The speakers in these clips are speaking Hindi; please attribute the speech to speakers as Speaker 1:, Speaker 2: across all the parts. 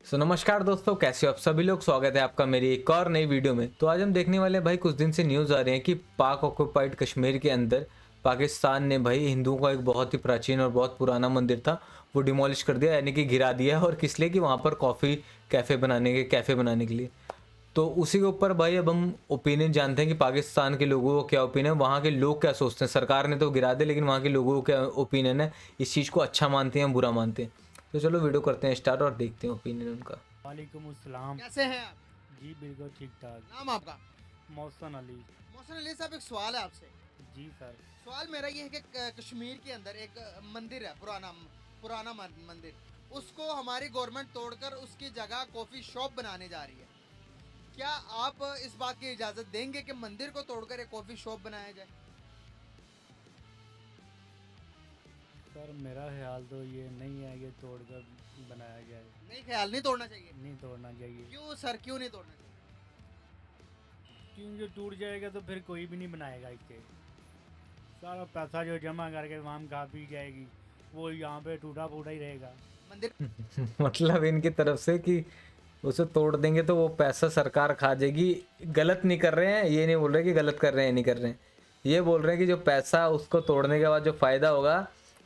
Speaker 1: नमस्कार दोस्तों, कैसे हो आप सभी लोग। स्वागत है आपका मेरी एक और नई वीडियो में। तो आज हम देखने वाले हैं भाई, कुछ दिन से न्यूज़ आ रहे हैं कि पाक ऑक्युपाइड कश्मीर के अंदर पाकिस्तान ने भाई हिंदुओं का एक बहुत ही प्राचीन और बहुत पुराना मंदिर था, वो डिमोलिश कर दिया, यानी कि गिरा दिया। और किस लिए? कि वहाँ पर कॉफ़ी कैफ़े बनाने के लिए। तो उसी के ऊपर भाई अब हम ओपिनियन जानते हैं कि पाकिस्तान के लोगों को क्या ओपिनियन है, वहाँ के लोग क्या सोचते हैं। सरकार ने तो गिरा दिया, लेकिन वहाँ के लोगों को क्या ओपिनियन है, इस चीज़ को अच्छा मानते हैं या बुरा मानते हैं। तो चलो वीडियो करते हैं स्टार्ट और देखते हैं ओपिनियन उनका।
Speaker 2: वालेकुम अस्सलाम।
Speaker 3: कैसे हैं आप?
Speaker 2: जी बिल्कुल ठीक ठाक।
Speaker 3: नाम आपका?
Speaker 2: मोहसन अली।
Speaker 3: मोहसिन अली साहब, एक सवाल है आपसे।
Speaker 2: जी सर।
Speaker 3: सवाल मेरा ये है कि कश्मीर के अंदर एक मंदिर है, पुराना पुराना मंदिर। उसको हमारी गवर्नमेंट तोड़कर उसकी जगह कॉफ़ी शॉप बनाने जा रही है। क्या आप इस बात की इजाज़त देंगे कि मंदिर को तोड़कर एक कॉफ़ी शॉप बनाया जाए?
Speaker 2: सर मेरा ख्याल तो ये नहीं है कि तोड़कर बनाया जाए।
Speaker 3: नहीं, ख्याल नहीं तोड़ना चाहिए।
Speaker 2: नहीं तोड़ना चाहिए,
Speaker 3: क्यों सर, क्यों नहीं तोड़ना चाहिए?
Speaker 2: क्योंकि टूट जाएगा तो फिर कोई भी नहीं बनाएगा इसे। सारा पैसा जो जमा करके वहाँ खा पी जाएगी, वो यहाँ पे टूटा फूटा ही रहेगा।
Speaker 3: मंदिर
Speaker 1: मतलब इनकी तरफ से कि उसे तोड़ देंगे तो वो पैसा सरकार खा जाएगी। गलत नहीं कर रहे हैं, ये नहीं बोल रहे कि गलत कर रहे हैं, नहीं कर रहे हैं। ये बोल रहे हैं कि जो पैसा उसको तोड़ने के बाद जो फायदा होगा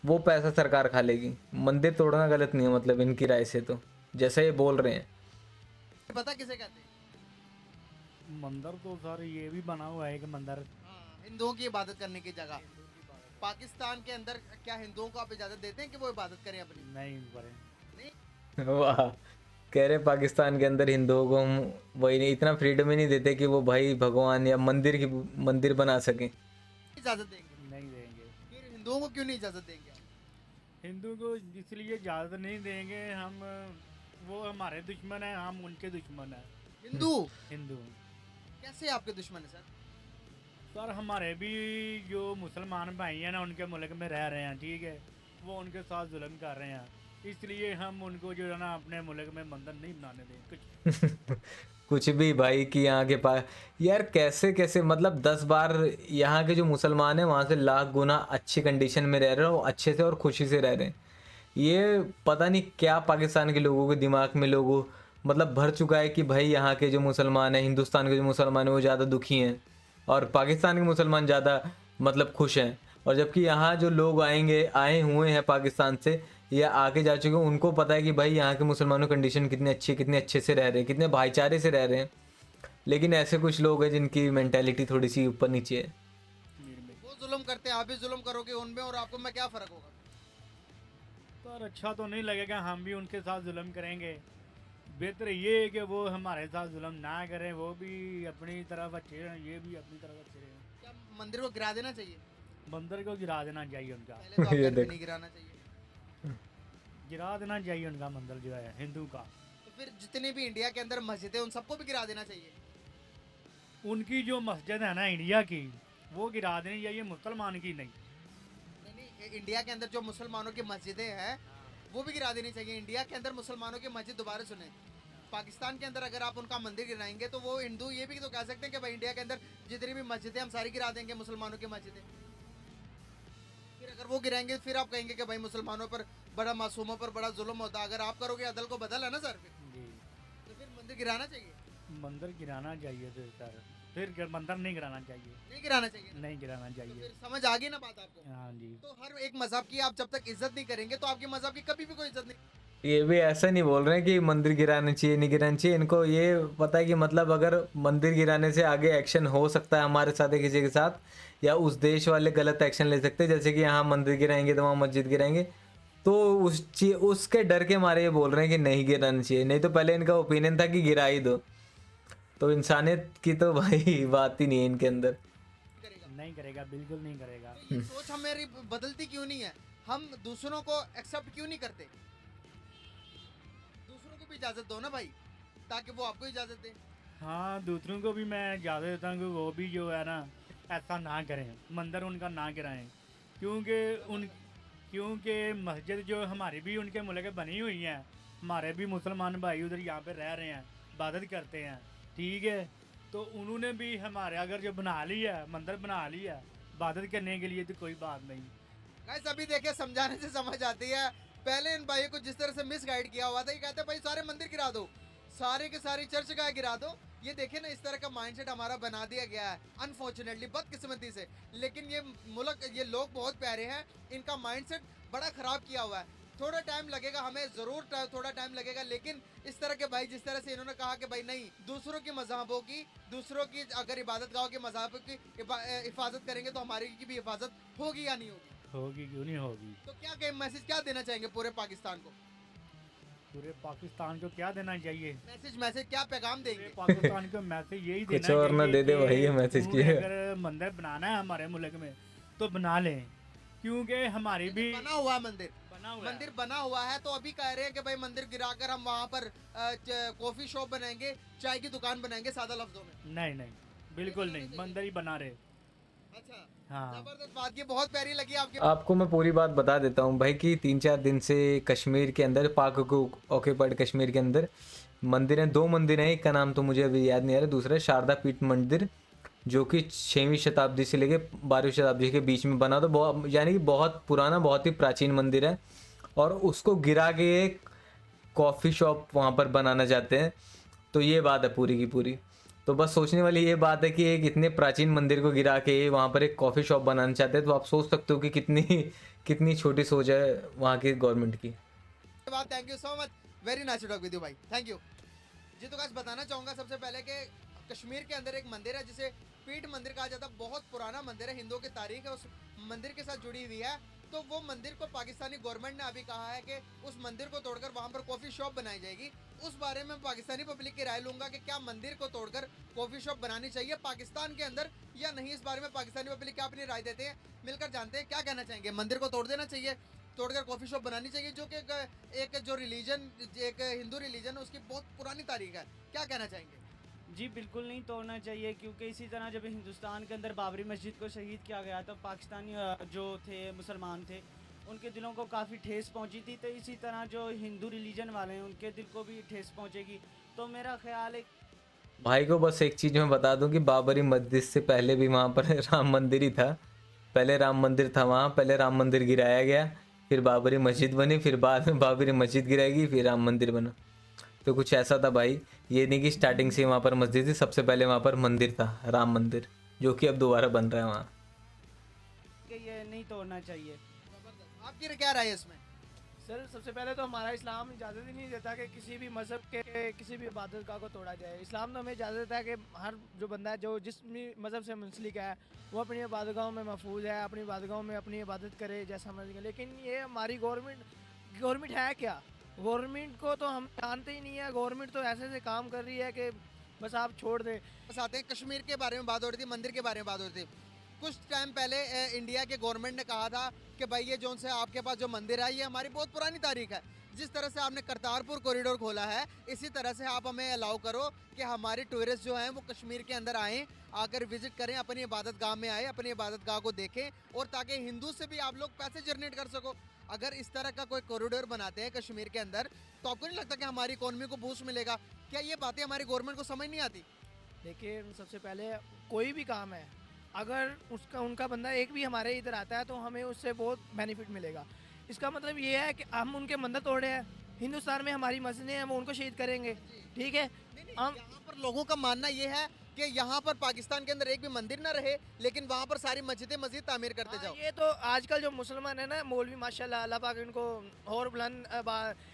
Speaker 1: वो पैसा सरकार खा लेगी। मंदिर तोड़ना गलत नहीं है, मतलब इनकी राय से तो जैसा ये बोल रहे हैं।
Speaker 3: पता किसे कहते हैं?
Speaker 2: मंदिर तो सर ये भी बना हुआ है कि मंदिर
Speaker 3: हाँ, हिंदुओं की इबादत करने की जगह। पाकिस्तान के अंदर क्या हिंदुओं को आप इजाज़त देते हैं कि वो इबादत करें अपनी?
Speaker 2: नहीं करे।
Speaker 3: नहीं।
Speaker 1: वाह, कह रहे पाकिस्तान के अंदर हिंदुओं को हम वही नहीं, इतना फ्रीडम ही नहीं देते कि वो भाई भगवान या मंदिर बना सकें।
Speaker 3: इजाज़त देंगे?
Speaker 2: नहीं देंगे।
Speaker 3: फिर हिंदुओं को क्यों नहीं इजाज़त देंगे आप?
Speaker 2: हिंदू को इसलिए इजाज़त नहीं देंगे, हम वो हमारे दुश्मन है, हम उनके दुश्मन है।
Speaker 3: हिंदू
Speaker 2: हिंदू
Speaker 3: कैसे आपके दुश्मन है सर?
Speaker 2: सर हमारे भी जो मुसलमान भाई हैं ना, उनके मुल्क में रह रहे हैं, ठीक है, वो उनके साथ जुल्म कर रहे हैं, इसलिए हम उनको जो है ना अपने मुल्क में मंदिर नहीं बनाने दें कुछ।
Speaker 1: कुछ भी भाई कि यहाँ के पास यार कैसे कैसे, मतलब 10 बार यहाँ के जो मुसलमान हैं वहाँ से लाख गुना अच्छी कंडीशन में रह रहे हैं, वो अच्छे से और खुशी से रह रहे हैं। ये पता नहीं क्या पाकिस्तान के लोगों के दिमाग में लोगों मतलब भर चुका है कि भाई यहाँ के जो मुसलमान हैं, हिंदुस्तान के जो मुसलमान हैं वो ज़्यादा दुखी हैं और पाकिस्तान के मुसलमान ज़्यादा मतलब खुश हैं। और जबकि यहाँ जो लोग आए हुए हैं पाकिस्तान से या आके जा चुके हैं, उनको पता है कि भाई यहाँ के मुसलमानों की कंडीशन कितनी अच्छी है, कितने अच्छे से रह रहे हैं, कितने भाईचारे से रह रहे हैं। लेकिन ऐसे कुछ लोग हैं जिनकी मेंटेलिटी थोड़ी सी ऊपर नीचे है।
Speaker 3: वो जुल्म करते हैं, आप भी जुल्म करोगे उनमें, और आपको में क्या फ़र्क होगा?
Speaker 2: सर अच्छा तो नहीं लगेगा, हम भी उनके साथ जुल्म करेंगे। बेहतर ये है कि वो हमारे साथ जुल्म ना करें, वो भी अपनी तरफ अच्छे रहें, ये भी अपनी तरफ अच्छे रहें।
Speaker 3: क्या मंदिर को गिरा देना चाहिए?
Speaker 2: मंदिर को गिरा देना चाहिए उनका।
Speaker 3: पहले तो आप
Speaker 1: ये
Speaker 3: घर पे
Speaker 1: देख।
Speaker 3: नहीं गिराना चाहिए।
Speaker 2: गिरा देना चाहिए उनका मंदिर जो है हिंदू का।
Speaker 3: तो फिर जितनी भी इंडिया के अंदर मस्जिद है उन सबको भी गिरा देना चाहिए।
Speaker 2: उनकी जो मस्जिद है ना इंडिया की, वो गिरा देनी चाहिए, मुसलमान की नहीं।
Speaker 3: नहीं नहीं, इंडिया के अंदर जो मुसलमानों की मस्जिदें हैं वो भी गिरा देनी चाहिए। इंडिया के अंदर मुसलमानों की मस्जिद, दोबारा सुने, पाकिस्तान के अंदर अगर आप उनका मंदिर गिराएंगे तो वो हिंदू ये भी तो कह सकते हैं कि भाई इंडिया के अंदर जितनी भी मस्जिदें हम सारी गिरा देंगे, मुसलमानों की मस्जिदें। फिर अगर वो गिराएंगे फिर आप कहेंगे कि भाई मुसलमानों पर बड़ा, मासूमों पर बड़ा जुल्म होता है। अगर आप करोगे अदल को बदल है ना सर, फिर
Speaker 2: जी
Speaker 3: तो फिर मंदिर गिराना चाहिए?
Speaker 2: मंदिर गिराना चाहिए फिर मंदिर नहीं गिराना चाहिए।
Speaker 3: नहीं गिराना चाहिए?
Speaker 2: नहीं गिराना
Speaker 3: तो
Speaker 2: चाहिए।
Speaker 3: फिर समझ आ गई ना बात आपको?
Speaker 2: हाँ जी।
Speaker 3: तो हर एक मजहब की आप जब तक इज्जत नहीं करेंगे तो आपके मजहब की कभी भी कोई इज्जत नहीं।
Speaker 1: ये भी ऐसा नहीं बोल रहे हैं कि मंदिर गिराना चाहिए नहीं गिराना चाहिए। इनको ये पता है कि मतलब अगर मंदिर गिराने से आगे एक्शन हो सकता है हमारे साथ या किसी के साथ, या उस देश वाले गलत एक्शन ले सकते हैं, जैसे कि यहाँ मंदिर गिराएंगे तो वहाँ मस्जिद गिराएंगे, तो उसके डर के मारे ये बोल रहे हैं कि नहीं गिराना चाहिए। नहीं तो पहले इनका ओपिनियन था कि गिरा ही दो। तो इंसानियत की तो भाई बात ही नहीं है इनके अंदर।
Speaker 3: करेगा
Speaker 2: नहीं करेगा, बिल्कुल नहीं करेगा।
Speaker 3: तो ये सोच हमारी बदलती क्यों नहीं है? हम दूसरों को एक्सेप्ट क्यों नहीं करते? दूसरों को भी इजाजत दो ना भाई, ताकि वो आपको इजाजत दे।
Speaker 2: हाँ दूसरों को भी मैं इजाज़त देता हूँ कि वो भी जो है ना ऐसा ना करें, मंदिर उनका ना गिराएं, क्योंकि उन क्योंकि मस्जिद जो हमारी भी उनके मुल्क में बनी हुई हैं, हमारे भी मुसलमान भाई उधर यहाँ पे रह रहे हैं, इबादत करते हैं, ठीक है, तो उन्होंने भी हमारे अगर जो बना लिया मंदिर बना लिया इबादत करने के लिए, तो कोई बात नहीं।
Speaker 3: गाइस अभी देखिए, समझाने से समझ आती है, पहले इन भाइयों को जिस तरह से मिस गाइड किया हुआ था, ये कहते हैं भाई सारे मंदिर गिरा दो, सारे के सारी चर्च का गिरा दो। ये देखिए ना, इस तरह का माइंडसेट हमारा बना दिया गया है अनफॉर्चुनेटली, बदकिस्मती से। लेकिन ये मुल्क, ये लोग बहुत प्यारे हैं, इनका माइंडसेट बड़ा ख़राब किया हुआ है। थोड़ा टाइम लगेगा, हमें ज़रूर थोड़ा टाइम लगेगा, लेकिन इस तरह के भाई, जिस तरह से इन्होंने कहा कि भाई नहीं, दूसरों की मज़हबों की, दूसरों की अगर इबादत गाहों के मज़हब की हिफाजत करेंगे तो हमारी की भी हिफाजत होगी या नहीं होगी?
Speaker 2: होगी क्यों नहीं होगी।
Speaker 3: तो क्या कहें, मैसेज क्या देना चाहेंगे पूरे पाकिस्तान को?
Speaker 2: पूरे पाकिस्तान को क्या देना चाहिए,
Speaker 3: मैसेज क्या पैगाम
Speaker 2: पूरे
Speaker 3: देंगे?
Speaker 2: पाकिस्तान को मैसेज यही देना
Speaker 1: कुछ और ना
Speaker 2: चाहिए
Speaker 1: दे दे,
Speaker 2: कि
Speaker 1: वही है मैसेज की।
Speaker 2: अगर मंदिर बनाना है हमारे मुल्क में तो बना लें, क्योंकि हमारी भी
Speaker 3: बना हुआ है मंदिर,
Speaker 2: बना हुआ है।
Speaker 3: मंदिर बना हुआ है, तो अभी कह रहे हैं कि भाई मंदिर गिराकर हम वहाँ पर कॉफी शॉप बनाएंगे, चाय की दुकान बनाएंगे, सादा लफ्जों में।
Speaker 2: नहीं नहीं, बिल्कुल नहीं, मंदिर ही बना रहे।
Speaker 3: अच्छा,
Speaker 2: हाँ,
Speaker 3: जबरदस्त बात, ये बहुत प्यारी लगी आपकी।
Speaker 1: आपको मैं पूरी बात बता देता हूँ भाई कि 3-4 दिन से कश्मीर के अंदर, पाक ऑक्यूपाइड कश्मीर के अंदर मंदिर हैं, 2 मंदिर हैं। एक का नाम तो मुझे अभी याद नहीं आ रहा, दूसरा है शारदा पीठ मंदिर, जो कि 6वीं शताब्दी से लेके 12वीं शताब्दी के बीच में बना, तो बहुत, यानी कि बहुत पुराना, बहुत ही प्राचीन मंदिर है। और उसको गिरा के एक कॉफ़ी शॉप वहाँ पर बनाना चाहते हैं। तो ये बात है पूरी की पूरी। तो बस सोचने वाली ये बात है कि एक इतने प्राचीन मंदिर को गिरा के वहाँ पर एक कॉफ़ी शॉप बनाना चाहते हैं, तो आप सोच सकते हो कि कितनी कितनी छोटी सोच है वहाँ की गवर्नमेंट की।
Speaker 3: Thank you so much, very nice to talk with you भाई, थैंक यू जी। तो गाइस बताना चाहूँगा सबसे पहले कि कश्मीर के अंदर एक मंदिर है जिसे पीठ मंदिर कहा जाता है, बहुत पुराना मंदिर है, हिंदुओं की तारीख है उस मंदिर के साथ जुड़ी हुई है। तो वो मंदिर को पाकिस्तानी गवर्नमेंट ने अभी कहा है कि उस मंदिर को तोड़कर वहाँ पर कॉफ़ी शॉप बनाई जाएगी। उस बारे में पाकिस्तानी पब्लिक की राय लूंगा कि क्या मंदिर को तोड़कर कॉफ़ी शॉप बनानी चाहिए पाकिस्तान के अंदर या नहीं। इस बारे में पाकिस्तानी पब्लिक क्या अपनी राय देते हैं, मिलकर जानते हैं। क्या कहना चाहेंगे, मंदिर को तोड़ देना चाहिए, तोड़कर कॉफ़ी शॉप बनानी चाहिए, जो कि एक जो रिलीजन, एक हिंदू रिलीजन है, उसकी बहुत पुरानी तारीख है, क्या कहना चाहेंगे?
Speaker 4: जी बिल्कुल नहीं तोड़ना चाहिए, क्योंकि इसी तरह जब हिंदुस्तान के अंदर बाबरी मस्जिद को शहीद किया गया तो पाकिस्तानी जो थे मुसलमान थे उनके दिलों को काफ़ी ठेस पहुंची थी, तो इसी तरह जो हिंदू रिलीजन वाले हैं उनके दिल को भी ठेस पहुंचेगी। तो मेरा ख्याल है
Speaker 1: भाई को बस एक चीज़ मैं बता दूं कि बाबरी मस्जिद से पहले भी वहाँ पर राम मंदिर ही था। पहले राम मंदिर था वहाँ, पहले राम मंदिर गिराया गया, फिर बाबरी मस्जिद बनी, फिर बाद में बाबरी मस्जिद गिराएगी, फिर राम मंदिर बना। तो कुछ ऐसा था भाई, ये नहीं कि स्टार्टिंग से वहाँ पर मस्जिद थी, सबसे पहले वहाँ पर मंदिर था, राम मंदिर, जो कि अब दोबारा बन रहा है वहाँ।
Speaker 4: कि ये नहीं तोड़ना चाहिए।
Speaker 3: आपकी क्या राय है इसमें?
Speaker 5: सर सबसे पहले तो हमारा इस्लाम इजाज़त ही नहीं देता कि किसी भी मज़हब के किसी भी इबादत गाह को तोड़ा जाए। इस्लाम तो हमें इजाज़त देता है कि हर जो बंदा है जो जिस भी मज़हब से मुंसलिक है वो अपनी इबादत गाहों में महफूज है, अपनी इबादत गाहों में अपनी इबादत करे जैसा मर्जी करे। लेकिन ये हमारी गवर्नमेंट है क्या? गवर्नमेंट को तो हम जानते ही नहीं है। गवर्नमेंट तो ऐसे काम कर रही है कि बस आप छोड़ दें।
Speaker 3: बस आते हैं, कश्मीर के बारे में बात हो रही थी, मंदिर के बारे में बात हो रही थी। कुछ टाइम पहले इंडिया के गवर्नमेंट ने कहा था कि भाई ये जो से आपके पास जो मंदिर है ये हमारी बहुत पुरानी तारीख है। जिस तरह से आपने करतारपुर कॉरिडोर खोला है, इसी तरह से आप हमें अलाउ करो कि हमारे टूरिस्ट जो हैं वो कश्मीर के अंदर आएँ, आकर विजिट करें, अपनी इबादत गाह में आए, अपनी इबादत गाह को देखें, और ताकि हिंदू से भी आप लोग पैसे जनरेट कर सको। अगर इस तरह का कोई कॉरिडोर बनाते हैं कश्मीर के अंदर, तो आपको नहीं लगता कि हमारी इकोनॉमी को बूस्ट मिलेगा? क्या ये बातें हमारी गवर्नमेंट को समझ नहीं आती?
Speaker 5: देखिए सबसे पहले कोई भी काम है, अगर उनका बंदा एक भी हमारे इधर आता है तो हमें उससे बहुत बेनिफिट मिलेगा। इसका मतलब ये है कि हम उनके मंदिर तोड़े हैं, हिंदुस्तान में हमारी मस्जिदें हैं, वो उनको शहीद करेंगे, ठीक है। हम
Speaker 3: यहाँ पर लोगों का मानना ये है कि यहाँ पर पाकिस्तान के अंदर एक भी मंदिर ना रहे, लेकिन वहाँ पर सारी मस्जिदें मस्जिद तामीर करते जाओ।
Speaker 5: ये तो आजकल जो मुसलमान है ना, मौलवी माशाल्लाह अल्लाह पाक इनको और बुलंद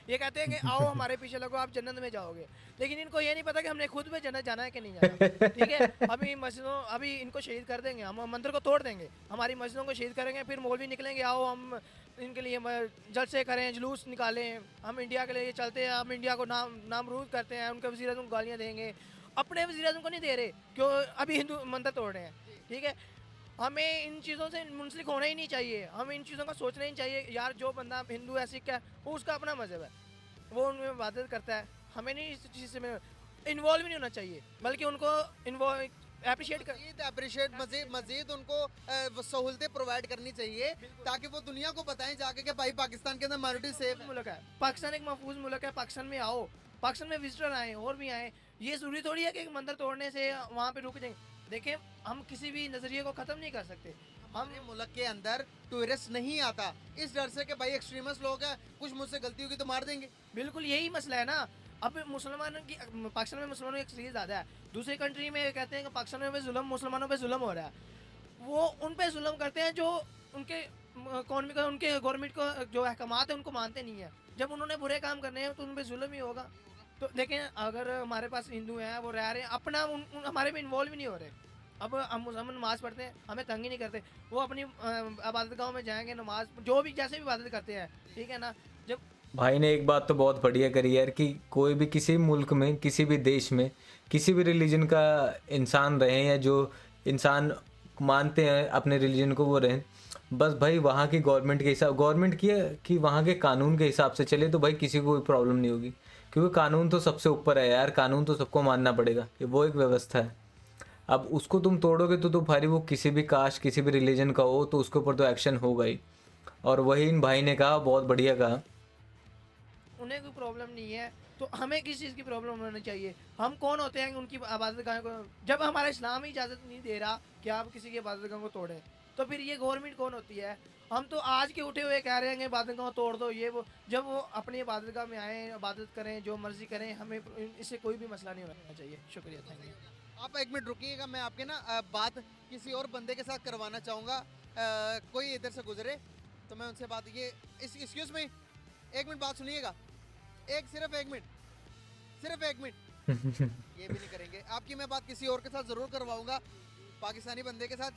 Speaker 5: ये कहते हैं कि आओ हमारे पीछे लगो आप जन्नत में जाओगे, लेकिन इनको ये नहीं पता कि हमने खुद में जन्नत जाना है कि नहीं जाना, ठीक है। अभी इनको शहीद कर देंगे, हम मंदिर को तोड़ देंगे, हमारी मस्जिदों को शहीद करेंगे, फिर मौलवी निकलेंगे आओ हम इनके लिए जलसे करें, जुलूस निकालें, हम इंडिया के लिए चलते हैं, हम इंडिया को नामरूद करते हैं, उनके वज़ीर-ए-आज़म को गालियाँ देंगे। अपने वज़ीर-ए-आज़म को नहीं दे रहे, क्यों? अभी हिंदू मंदिर तोड़ रहे हैं, ठीक है। हमें इन चीज़ों से मुंसलिक होना ही नहीं चाहिए, हमें इन चीज़ों का सोचना ही चाहिए। यार जो बंदा हिंदू है, सिख है, वो उसका अपना मज़हब है, वो उनमें इबादत करता है, हमें नहीं इस चीज़ में इन्वॉल्व नहीं होना चाहिए, बल्कि उनको
Speaker 3: अप्रिशिएट मजीद उनको सहूलतें प्रोवाइड करनी चाहिए, ताकि वो दुनिया को बताएं जाके कि भाई पाकिस्तान के अंदर माइनॉरिटी सेफ है।
Speaker 5: मुल्क है पाकिस्तान, एक महफूज मुल्क है। पाकिस्तान में आओ, पाकिस्तान में विजिटर आए और भी आए, ये ज़रूरी थोड़ी है कि एक मंदिर तोड़ने से वहाँ पे रुक जाएंगे। देखें हम किसी भी नज़रिए को ख़त्म नहीं कर सकते।
Speaker 3: हमारे मुल्क के अंदर टूरिस्ट नहीं आता इस डर से कि भाई एक्सट्रीमिस्ट लोग हैं, कुछ मुझसे गलती होगी तो मार देंगे।
Speaker 5: बिल्कुल यही मसला है ना। अब मुसलमानों की पाकिस्तान में मुसलमानों की अक्सरियत ज़्यादा है, दूसरी कंट्री में कहते हैं कि पाकिस्तान में जुल्म मुसलमानों पे जुल्म हो रहा है, वो उन पे जुल्म करते हैं जो उनके इकॉनमी का उनके गवर्नमेंट को जो अहकामात है उनको मानते नहीं है। जब उन्होंने बुरे काम करने हैं तो उन पे जुल्म ही होगा। तो देखें अगर हमारे पास हिंदू हैं वो रह रहे हैं अपना हमारे में इन्वॉल्व ही नहीं हो रहे। अब हम नमाज़ पढ़ते हैं, हमें तंग ही नहीं करते, वो अपनी इबादत गाहों में जाएंगे, नमाज जो भी जैसे भी इबादत करते हैं, ठीक है ना। जब
Speaker 1: भाई ने एक बात तो बहुत बढ़िया करी यार कि कोई भी किसी भी मुल्क में, किसी भी देश में, किसी भी रिलीजन का इंसान रहे या जो इंसान मानते हैं अपने रिलीजन को वो रहें, बस भाई वहाँ की गवर्नमेंट के हिसाब, गवर्नमेंट की है कि वहाँ के कानून के हिसाब से चले तो भाई किसी को कोई प्रॉब्लम नहीं होगी, क्योंकि कानून तो सबसे ऊपर है यार, कानून तो सबको मानना पड़ेगा, ये वो एक व्यवस्था है। अब उसको तुम तोड़ोगे तो भाई वो किसी भी कास्ट, किसी भी रिलीजन का हो तो उसके ऊपर तो एक्शन होगा ही। और वही इन भाई ने कहा, बहुत बढ़िया कहा।
Speaker 5: उन्हें कोई प्रॉब्लम नहीं है तो हमें किस चीज़ की प्रॉब्लम होनी चाहिए? हम कौन होते हैं कि उनकी इबादत गाह को, जब हमारा इस्लाम ही इजाज़त नहीं दे रहा कि आप किसी की इबादत गाह को तोड़ें, तो फिर ये गवर्नमेंट कौन होती है? हम तो आज के उठे हुए कह रहे हैं कि इबादत गाह तोड़ दो ये वो, जब वो अपनी इबादत गाह में आए, इबादत करें, जो मर्जी करें, हमें इससे कोई भी मसला नहीं होना चाहिए। शुक्रिया, थैंक यू।
Speaker 3: आप एक मिनट रुकिएगा, मैं आपके ना बात किसी और बंदे के साथ करवाना चाहूँगा। कोई इधर से गुजरे तो मैं उनसे बात, ये एक्सक्यूज मी, एक मिनट बात सुनिएगा, सिर्फ एक मिनट, ये भी नहीं करेंगे। आपकी मैं बात किसी और के साथ ज़रूर करवाऊंगा, पाकिस्तानी बंदे के साथ।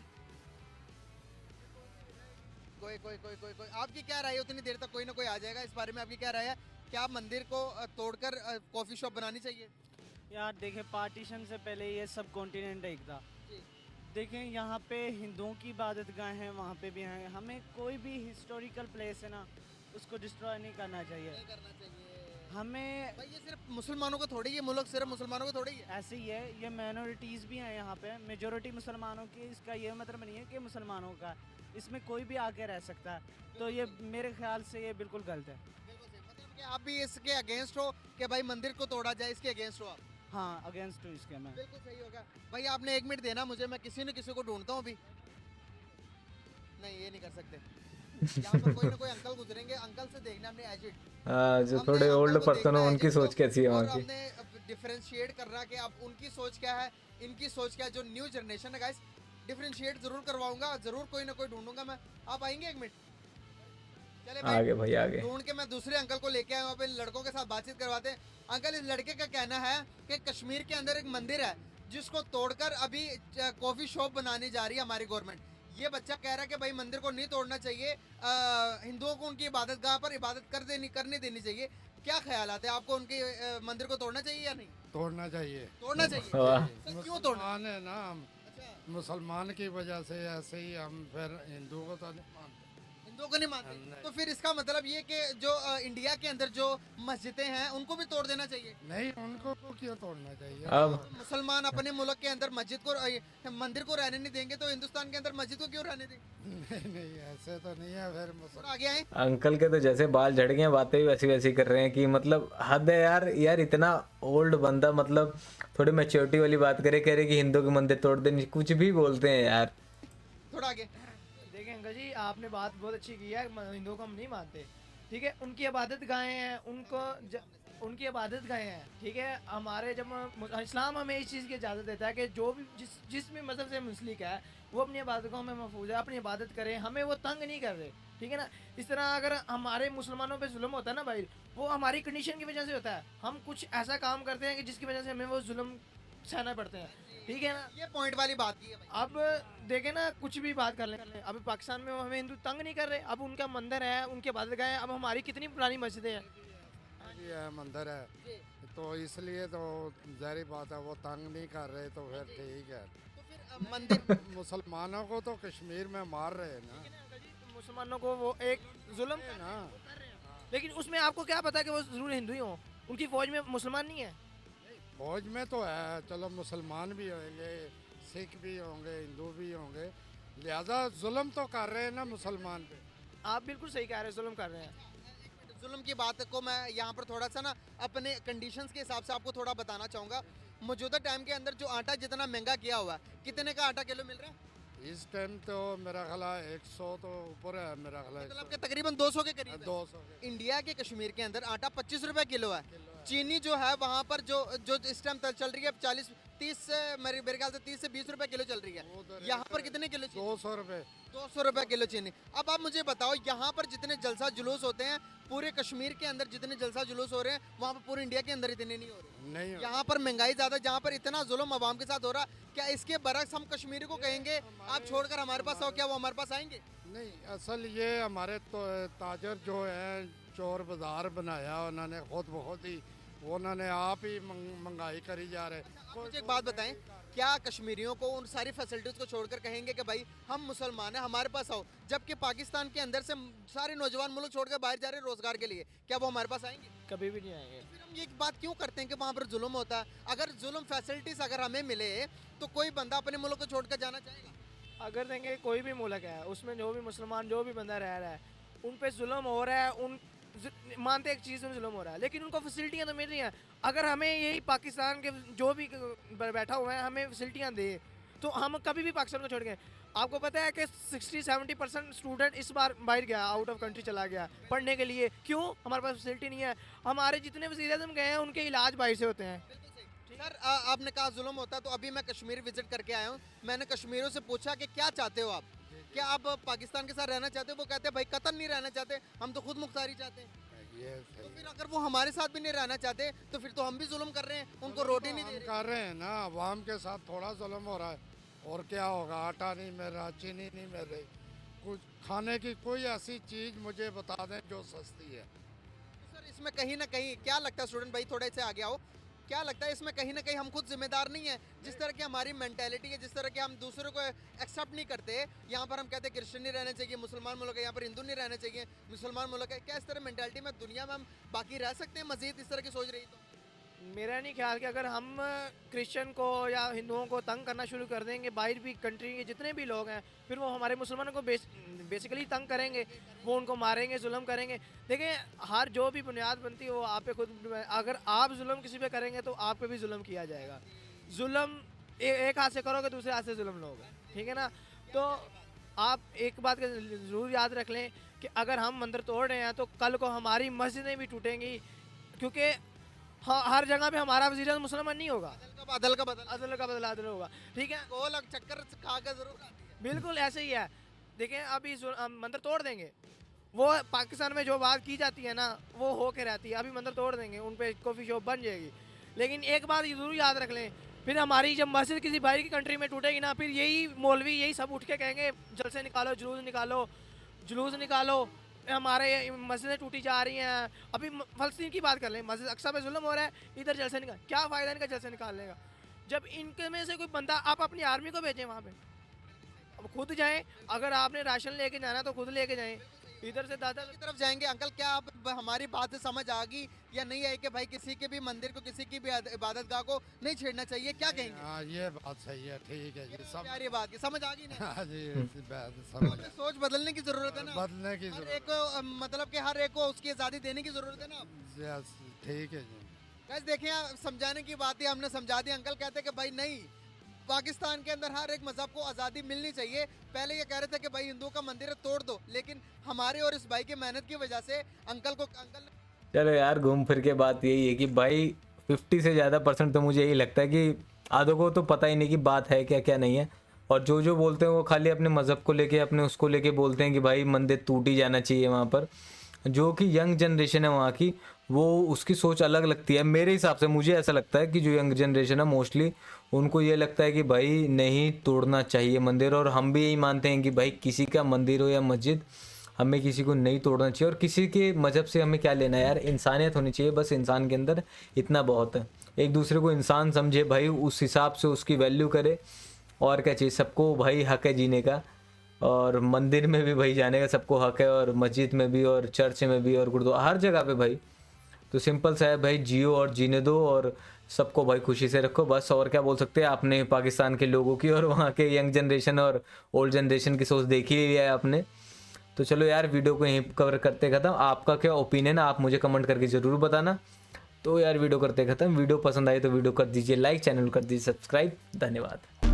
Speaker 3: कोई आपकी क्या राय है? उतनी देर तक कोई ना कोई आ जाएगा। इस बारे में आपकी क्या राय है? क्या आप मंदिर को तोड़कर कॉफ़ी शॉप बनानी चाहिए?
Speaker 4: यार देखें, पार्टीशन से पहले ये सब कॉन्टिनेंट एक था।
Speaker 3: जी।
Speaker 4: देखें यहाँ पे हिंदुओं की इबादत गाह हैं, वहाँ पे भी हैं। हमें कोई भी हिस्टोरिकल प्लेस है ना, उसको डिस्ट्रॉय नहीं करना चाहिए।
Speaker 3: नहीं करना चाहिए
Speaker 4: हमें
Speaker 3: भाई, ये सिर्फ मुसलमानों को थोड़ी, ये मुल्क सिर्फ मुसलमानों को थोड़ी है।
Speaker 4: ऐसे ही है, ये माइनॉरिटीज़ भी हैं यहाँ पे, मेजोरिटी मुसलमानों की। इसका ये मतलब नहीं है कि मुसलमानों का, इसमें कोई भी आके रह सकता है। तो ये मेरे ख्याल से ये बिल्कुल गलत है।
Speaker 3: बिल्कुल सही, मतलब कि आप भी इसके अगेंस्ट हो कि भाई मंदिर को तोड़ा जाए, इसके अगेंस्ट हो आप?
Speaker 4: हाँ, अगेंस्ट हूँ इसके मैं।
Speaker 3: बिल्कुल सही होगा। भाई आपने एक मिनट देना मुझे, मैं किसी न किसी को ढूंढता हूँ अभी। नहीं, ये नहीं कर सकते। यहाँ पर कोई ना कोई अंकल गुजरेंगे, अंकल से देखना हमने एजिड,
Speaker 1: जो
Speaker 3: हमने
Speaker 1: थोड़े
Speaker 3: अंकल
Speaker 1: ओल्ड
Speaker 3: को
Speaker 1: पर्सन
Speaker 3: देखना
Speaker 1: हो
Speaker 3: है
Speaker 1: उनकी
Speaker 3: जिसको,
Speaker 1: सोच कैसी है
Speaker 3: और
Speaker 1: वहाँ की।
Speaker 3: हमने डिफरेंशिएट कर रहा कि अब उनकी सोच क्या है, इनकी सोच क्या है। जो न्यू जनरेशन है गाइस, डिफरेंशिएट जरूर करवाऊंगा, जरूर कोई ना कोई ढूंढूंगा मैं। आप आएंगे एक मिनट? चले
Speaker 1: आगे भाई आगे।
Speaker 3: ढूंढ के मैं दूसरे अंकल को लेके आया, वहाँ पे लड़कों के साथ बातचीत करवाते हैं। अंकल, इस लड़के का कहना है कि कश्मीर के अंदर एक मंदिर है जिसको तोड़कर अभी कॉफी शॉप बनाने जा रही है हमारी गवर्नमेंट। ये बच्चा कह रहा है कि भाई मंदिर को नहीं तोड़ना चाहिए, हिंदुओं को उनकी इबादत गाह पर इबादत करने देनी चाहिए। क्या ख्यालात है आपको? उनके मंदिर को तोड़ना चाहिए या नहीं?
Speaker 6: तोड़ना चाहिए।
Speaker 3: तोड़ना चाहिए।
Speaker 1: वाह।
Speaker 3: सर, क्यों तोड़ना?
Speaker 6: मुसलमान है ना हम,
Speaker 3: अच्छा,
Speaker 6: मुसलमान की वजह से ऐसे ही हम फिर हिंदुओं को तो नहीं मानते।
Speaker 3: हिंदुओं को नहीं मानते,
Speaker 6: नहीं।
Speaker 3: तो फिर इसका मतलब ये कि जो इंडिया के अंदर जो मस्जिदें हैं उनको भी तोड़ देना चाहिए।
Speaker 6: नहीं, उनको को क्यों तोड़ना चाहिए?
Speaker 1: अब
Speaker 3: मुसलमान अपने मुल्क के अंदर मस्जिद को मंदिर को रहने नहीं देंगे तो हिंदुस्तान के अंदर मस्जिद को क्यों रहने देंगे?
Speaker 6: नहीं, ऐसे तो नहीं है। फिर
Speaker 3: और आगे आए।
Speaker 1: अंकल के तो जैसे बाल झड़ गए हैं, बातें भी वैसी वैसी कर रहे हैं कि मतलब हद है यार। यार इतना ओल्ड बंदा, मतलब थोड़ी मैच्योरिटी वाली बात करे, कह रहे कि हिंदू के मंदिर तोड़ देने, कुछ भी बोलते हैं यार।
Speaker 3: थोड़ा आगे।
Speaker 5: देखिए अंकल जी, आपने बात बहुत अच्छी की है। हिंदुओं को हम नहीं मानते, ठीक है। उनकी इबादत गाहें हैं, उनकी इबादत गाहें हैं, ठीक है। हमारे जब इस्लाम हमें इस चीज़ की इजाज़त देता है कि जो भी जिस भी मज़हब से मुंसलिक है वो अपनी इबादतों में महफूज है, अपनी इबादत करें, हमें वो तंग नहीं कर रहे, ठीक है ना। इस तरह अगर हमारे मुसलमानों पे जुल्म होता है ना भाई, वो हमारी कंडीशन की वजह से होता है। हम कुछ ऐसा काम करते हैं कि जिसकी वजह से हमें वो जुल्म सहना पड़ते हैं, ठीक है ना।
Speaker 3: ये पॉइंट वाली बात की है भाई।
Speaker 5: अब देखें ना, कुछ भी बात कर लें, अभी पाकिस्तान में हमें हिंदू तंग नहीं कर रहे। अब उनका मंदिर है, उनके इबादत गाह है। अब हमारी कितनी पुरानी मस्जिदें हैं,
Speaker 6: भी है, मंदिर है, तो इसलिए तो जाहिर बात है वो तंग नहीं कर रहे, तो फिर ठीक है।
Speaker 3: तो फिर मंदिर
Speaker 6: मुसलमानों को तो कश्मीर में मार रहे हैं ना।
Speaker 5: मुसलमानों को वो एक जुल्म
Speaker 6: है ना।
Speaker 5: लेकिन उसमें आपको क्या पता कि वो जरूर हिंदू ही हों? उनकी फौज में मुसलमान नहीं है।
Speaker 6: फौज में तो है, चलो मुसलमान भी होंगे, सिख भी होंगे, हिंदू भी होंगे, लिहाजा जुल्म तो कर रहे हैं ना मुसलमान पे।
Speaker 5: आप बिल्कुल सही कह रहे हैं, जुल्म कर रहे हैं।
Speaker 3: जुल्म की बात को मैं यहाँ पर थोड़ा सा ना अपने कंडीशंस के हिसाब से आपको थोड़ा बताना चाहूँगा। मौजूदा टाइम के अंदर जो आटा जितना महंगा किया हुआ है, कितने का आटा किलो मिल रहा है?
Speaker 6: इस टाइम तो मेरा ख्याल है 100 तो ऊपर है मेरा ख्याल है,
Speaker 3: मतलब कि तकरीबन 200 के करीब है।
Speaker 6: 200 के।
Speaker 3: इंडिया के कश्मीर के अंदर आटा 25 रुपए किलो है। चीनी जो है वहाँ पर जो जो इस टाइम चल रही है 40-30 से मेरे ख्याल से 30 से 20 रुपए किलो चल रही है।
Speaker 6: उधर
Speaker 3: यहाँ पर कितने किलो चीनी?
Speaker 6: 200 रुपये।
Speaker 3: 200 रुपए किलो चीनी। अब आप मुझे बताओ यहाँ पर जितने जलसा जुलूस होते हैं पूरे कश्मीर के अंदर, जितने जलसा जुलूस हो रहे हैं वहाँ पर पूरे इंडिया के अंदर इतने नहीं हो रहे।
Speaker 6: नहीं हो-
Speaker 3: यहाँ पर महंगाई ज्यादा, जहाँ पर इतना जुल्म अवाम के साथ हो रहा, क्या इसके बरक्स हम कश्मीरी को कहेंगे आप छोड़कर हमारे पास आओ, क्या वो हमारे पास आएंगे?
Speaker 6: नहीं, असल ये हमारे तो ताजर जो है चोर बाजार बनाया उन्होंने खुद ही, उन्होंने आप ही महंगाई करी जा रहे।
Speaker 3: मुझे एक बात बताएं, क्या कश्मीरियों को उन सारी फैसिलिटीज को छोड़कर कहेंगे कि भाई हम मुसलमान हैं हमारे पास आओ, जबकि पाकिस्तान के अंदर से सारे नौजवान मुल्क छोड़कर बाहर जा रहे हैं रोजगार के लिए, क्या वो हमारे पास आएंगे?
Speaker 5: कभी भी नहीं आएंगे।
Speaker 3: फिर हम ये बात क्यों करते हैं कि वहाँ पर जुल्म होता है? अगर जुल्म फैसिलिटीज अगर हमें मिले तो कोई बंदा अपने मुल्क को छोड़कर जाना चाहेगा?
Speaker 5: अगर देंगे कोई भी मुल्क है उसमें जो भी मुसलमान जो भी बंदा रह रहा है उन पे जुल्म हो रहा है, मानते एक चीज़ में जुल्म हो रहा है लेकिन उनको फैसिलिटियाँ तो मिल रही हैं। अगर हमें यही पाकिस्तान के जो भी बैठा हुआ है हमें फैसिलिटियाँ दे तो हम कभी भी पाकिस्तान को छोड़ गए। आपको पता है कि 60-70% स्टूडेंट इस बार बाहर गया, आउट ऑफ कंट्री चला गया पढ़ने के लिए। क्यों? हमारे पास फैसिलिटी नहीं है। हमारे जितने वज़ीर आज़म गए हैं उनके इलाज बाहर से होते हैं।
Speaker 3: सर आपने कहा जुल्म होता है, तो अभी मैं कश्मीर विजिट करके आया हूँ, मैंने कश्मीरियों से पूछा कि क्या चाहते हो आप, क्या आप पाकिस्तान के साथ रहना चाहते हो? वो कहते हैं भाई कतन नहीं रहना चाहते, हम तो खुद मुख्तारी चाहते हैं।
Speaker 6: ये
Speaker 3: तो फिर अगर वो हमारे साथ भी नहीं रहना चाहते तो फिर तो हम भी जुल्म कर रहे हैं, उनको रोटी नहीं दे
Speaker 6: हम
Speaker 3: रहे।
Speaker 6: कर रहे हैं ना, अवाम के साथ थोड़ा जुल्म हो रहा है। और क्या होगा, आटा नहीं मिल रहा, चीनी नहीं मिल रही, कुछ खाने की कोई ऐसी चीज़ मुझे बता दें जो सस्ती है।
Speaker 3: सर इसमें कहीं ना कहीं क्या लगता है, स्टूडेंट भाई थोड़े से आगे आओ, क्या लगता है इसमें कहीं ना कहीं हम खुद जिम्मेदार नहीं है? जिस तरह की हमारी मेंटेलिटी है, जिस तरह के हम दूसरों को एक्सेप्ट नहीं करते, यहाँ पर हम कहते हैं क्रिश्चियन नहीं रहने चाहिए, मुसलमान मुल्क है, यहाँ पर हिंदू नहीं रहने चाहिए, मुसलमान मुल्क है, क्या इस तरह मेंटेलिटी में दुनिया में हम बाकी रह सकते हैं मजीद इस तरह की सोच रही? तो
Speaker 5: मेरा नहीं ख्याल कि अगर हम क्रिश्चियन को या हिंदुओं को तंग करना शुरू कर देंगे, बाहर भी कंट्री के जितने भी लोग हैं, फिर वो हमारे मुसलमानों को बेसिकली तंग करेंगे, वो उनको मारेंगे, जुल्म करेंगे। देखिए हर जो भी बुनियाद बनती है वो आप पे खुद, अगर आप जुल्म किसी पे करेंगे तो आप पे भी जुल्म किया जाएगा। जुल्म एक हाथ से करोगे दूसरे हाथ से जुल्म लोगे, ठीक है ना? तो आप एक बात का ज़रूर याद रख लें कि अगर हम मंदिर तोड़ रहे हैं तो कल को हमारी मस्जिदें भी टूटेंगी, क्योंकि हर जगह पे हमारा वज़ीर मुसलमान नहीं होगा।
Speaker 3: अदल का बदल
Speaker 5: अदल का बदला अदल होगा, ठीक है?
Speaker 3: गोल चक्कर खाकर जरूर आती है।
Speaker 5: बिल्कुल ऐसे ही है। देखें अभी हम मंदिर तोड़ देंगे, वो पाकिस्तान में जो बात की जाती है ना वो हो के रहती है। अभी मंदिर तोड़ देंगे, उन पे कॉफ़ी शॉप बन जाएगी, लेकिन एक बात ज़रूर याद रख लें, फिर हमारी जब मस्जिद किसी बाहर की कंट्री में टूटेगी ना, फिर यही मौलवी यही सब उठ के कहेंगे जलसे निकालो, जुलूस निकालो, हमारे मस्जिदें टूटी जा रही हैं। अभी फ़लस्तीन की बात कर लें, मस्जिद अक्सा पे जुल्म हो रहा है, इधर जलसे निकाल, क्या फ़ायदा इनका जलसे निकालने का? जब इनके में से कोई बंदा, आप अपनी आर्मी को भेजें वहाँ पे, अब खुद जाएं। अगर आपने राशन लेके जाना तो खुद लेके जाएं, इधर से दादा
Speaker 3: की तरफ जाएंगे। अंकल क्या आप हमारी बात से समझ आ गई या नहीं आई कि भाई किसी के भी मंदिर को, किसी की भी इबादतगाह को नहीं छेड़ना चाहिए, क्या कहेंगे?
Speaker 6: हाँ ये बात सही है, ठीक है जी, सब
Speaker 3: यार ये बात की समझ आ गई ना?
Speaker 6: हाँ जी, इसी बात समझ
Speaker 3: तो सोच बदलने की जरूरत है ना,
Speaker 6: बदलने की
Speaker 3: हर
Speaker 6: जरूरत
Speaker 3: एक को मतलब कि हर एक को उसकी आज़ादी देने की जरूरत है ना।
Speaker 6: यस, ठीक है जी।
Speaker 3: गाइस देखिए समझाने की बात ही हमने समझा दी। अंकल कहते हैं कि भाई नहीं, पाकिस्तान के अंदर हर एक मजहब को आज़ादी मिलनी चाहिए। पहले ये कह रहे थे कि भाई हिंदुओं का मंदिर है तोड़ दो, लेकिन हमारे और इस भाई की मेहनत की वजह से अंकल ने
Speaker 1: चलो यार, घूम फिर के बात यही है कि भाई 50 से ज़्यादा % तो मुझे यही लगता है कि आधों को तो पता ही नहीं कि बात है क्या क्या नहीं है, और जो जो बोलते हैं वो खाली अपने मज़हब को लेके, अपने उसको लेके बोलते हैं कि भाई मंदिर टूट ही जाना चाहिए वहाँ पर। जो कि यंग जनरेशन है वहाँ की, वो उसकी सोच अलग लगती है मेरे हिसाब से। मुझे ऐसा लगता है कि जो यंग जनरेशन है मोस्टली उनको ये लगता है कि भाई नहीं तोड़ना चाहिए मंदिर, और हम भी यही मानते हैं कि भाई किसी का मंदिर हो या मस्जिद, हमें किसी को नहीं तोड़ना चाहिए। और किसी के मज़हब से हमें क्या लेना है यार, इंसानियत होनी चाहिए बस इंसान के अंदर, इतना बहुत है। एक दूसरे को इंसान समझे भाई, उस हिसाब से उसकी वैल्यू करे, और क्या चाहिए। सबको भाई हक है जीने का, और मंदिर में भी भाई जाने का सबको हक है, और मस्जिद में भी, और चर्च में भी, और गुरुद्वारा, हर जगह पे भाई। तो सिंपल सा है भाई, जियो और जीने दो, और सबको भाई खुशी से रखो बस। और क्या बोल सकते हैं, आपने पाकिस्तान के लोगों की और वहाँ के यंग जनरेशन और ओल्ड जनरेशन की सोच देख ही लिया है आपने। तो चलो यार, वीडियो को यहीं कवर करते ख़त्म। आपका क्या ओपिनियन है आप मुझे कमेंट करके ज़रूर बताना। तो यार वीडियो करते ख़त्म। वीडियो पसंद आई तो वीडियो कर दीजिए लाइक, चैनल कर दीजिए सब्सक्राइब। धन्यवाद।